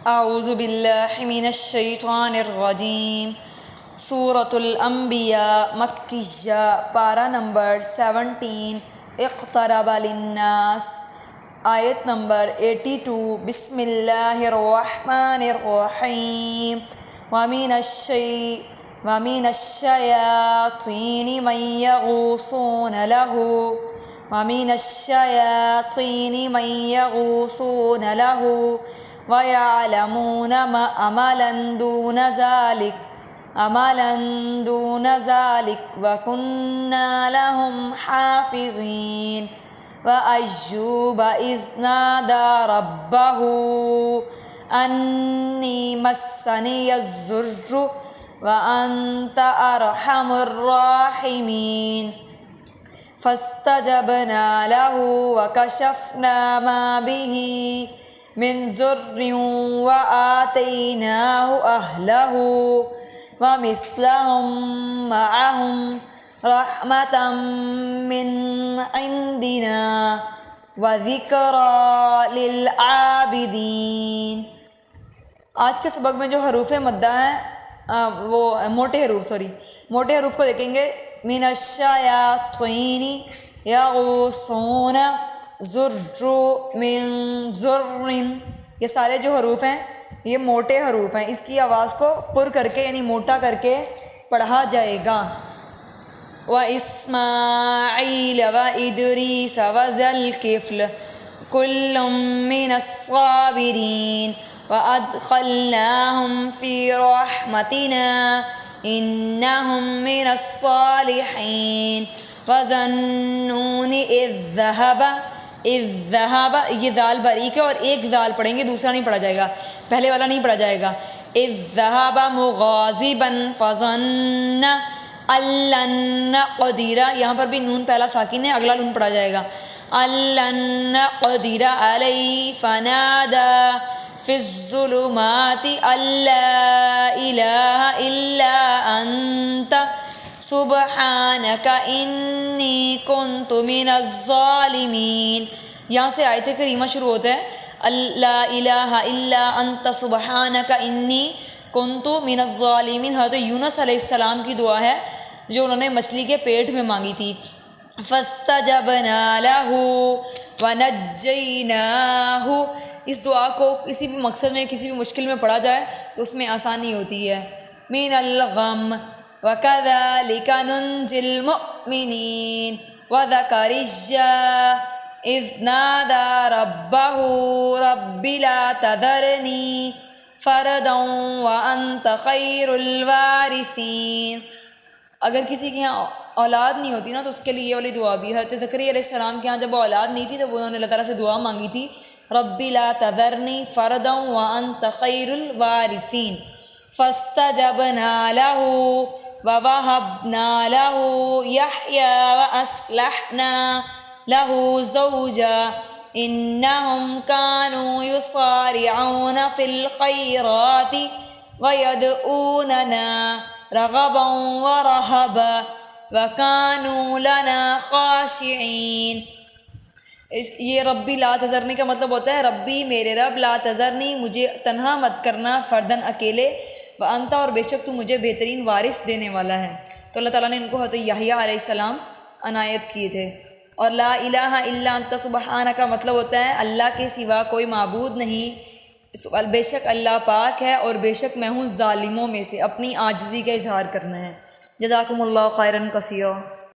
اعوذ باللہ من الشیطان الرجیم۔ سورۃ الانبیاء مکیہ، پارہ نمبر 17، اقترب للناس، آیت نمبر 82۔ بسم اللہ الرحمن الرحیم۔ وَمِنَ الشَّيَاطِينِ مَن يَغُوصُونَ لَهُ وَيَعْلَمُونَ عَمَلًا دُونَ ذَلِكَ وَكُنَّا لَهُمْ حَافِظِينَ۔ وَأَيُّوبَ إِذْ نَادَى رَبَّهُ أَنِّي مَسَّنِيَ الضُّرُّ وَأَنْتَ أَرْحَمُ الرَّاحِمِينَ۔ فَاسْتَجَبْنَا لَهُ وَكَشَفْنَا مَا بِهِ مِنْ ضُرٍّ وَآتَيْنَاهُ أَهْلَهُ وَمِثْلَهُمْ مَعَهُمْ رَحْمَةً مِّنْ عِنْدِنَا وَذِكْرَى لِلْعَابِدِينَ۔ آج کے سبق میں جو حروف مدہ ہیں وہ موٹے حروف کو دیکھیں گے۔ من الشیاطین یغوصون، ذر، من ذر، یہ سارے جو حروف ہیں یہ موٹے حروف ہیں، اس کی آواز کو پر کر کے یعنی موٹا کر کے پڑھا جائے گا۔ وَإِسْمَاعِيلَ وَإِدْرِيسَ وَذَا الْكِفْلِ كُلٌّ مِّنَ الصَّابِرِينَ وَأَدْخَلْنَاهُمْ فِي رَحْمَتِنَا إِنَّهُمْ مِنَ الصَّالِحِينَ۔ وَذَا النُّونِ إِذ ذَّهَبَ، یہ ذال باریک ہے اور ایک ذال پڑھیں گے، دوسرا نہیں پڑھا جائے گا، پہلے والا نہیں پڑھا جائے گا۔ إِذ ذَّهَبَ مُغَاضِبًا فَظَنَّ أَن لَّن نَّقْدِرَ، یہاں پر بھی نون پہلا ساکن ہے، اگلا نون پڑھا جائے گا۔ أَن لَّن نَّقْدِرَ عَلَيْهِ فَنَادَى فِي الظُّلُمَاتِ أَن لَّا إِلَٰهَ إِلَّا أَنتَ سُبْحَانَكَ إِنِّي كُنتُ مِنَ الظَّالِمِينَ۔ یہاں سے آیت کریمہ شروع ہوتا ہے لا الہ الا انت سبحانک انی کنت من الظالمین۔ حضرت یونس علیہ السلام کی دعا ہے جو انہوں نے مچھلی کے پیٹ میں مانگی تھی۔ فاستجبنا له ونجیناہ، اس دعا کو کسی بھی مقصد میں کسی بھی مشکل میں پڑھا جائے تو اس میں آسانی ہوتی ہے۔ من الغم وَكَذَلِكَ نُنْجِي الْمُؤْمِنِينَ۔ وَذَكَرِيَّا إِذْ نَادَى رَبَّهُ رَبِّ لَا تَذَرْنِي فَرْدًا وَأَنْتَ خَيْرُ الْوَارِثِينَ۔ اگر کسی کے یہاں اولاد نہیں ہوتی نا تو اس کے لیے یہ والی دعا بھی۔ حضرت زکریا علیہ السلام کے یہاں جب اولاد نہیں تھی تو انہوں نے اللہ تعالیٰ سے دعا مانگی تھی رَبِّ لَا تَذَرْنِي فَرْدًا وَأَنْتَ خَيْرُ الْوَارِثِينَ۔ فَاسْتَجَبْنَا لَهُ وَوَهَبْنَا لَهُ يَحْيَىٰ وَأَصْلَحْنَا لَهُ زَوْجَهُ إِنَّهُمْ كَانُوا يُسَارِعُونَ فِي الْخَيْرَاتِ وَيَدْعُونَنَا رَغَبًا وَرَهَبًا وَكَانُوا لَنَا خَاشِعِينَ۔ یہ ربی لا تذرنی کا مطلب ہوتا ہے ربی میرے رب، لا تذرنی مجھے تنہا مت کرنا، فردن اکیلے، وانتا اور بے شک تو مجھے بہترین وارث دینے والا ہے۔ تو اللہ تعالیٰ نے ان کو حضرت یحییٰ علیہ السلام عنایت کیے تھے۔ اور لا الہ الا انت سبحانک کا مطلب ہوتا ہے اللہ کے سوا کوئی معبود نہیں، بے شک اللہ پاک ہے اور بے شک میں ہوں ظالموں میں سے، اپنی عاجزی کا اظہار کرنا ہے۔ جزاکم اللہ خیرا کثیرا۔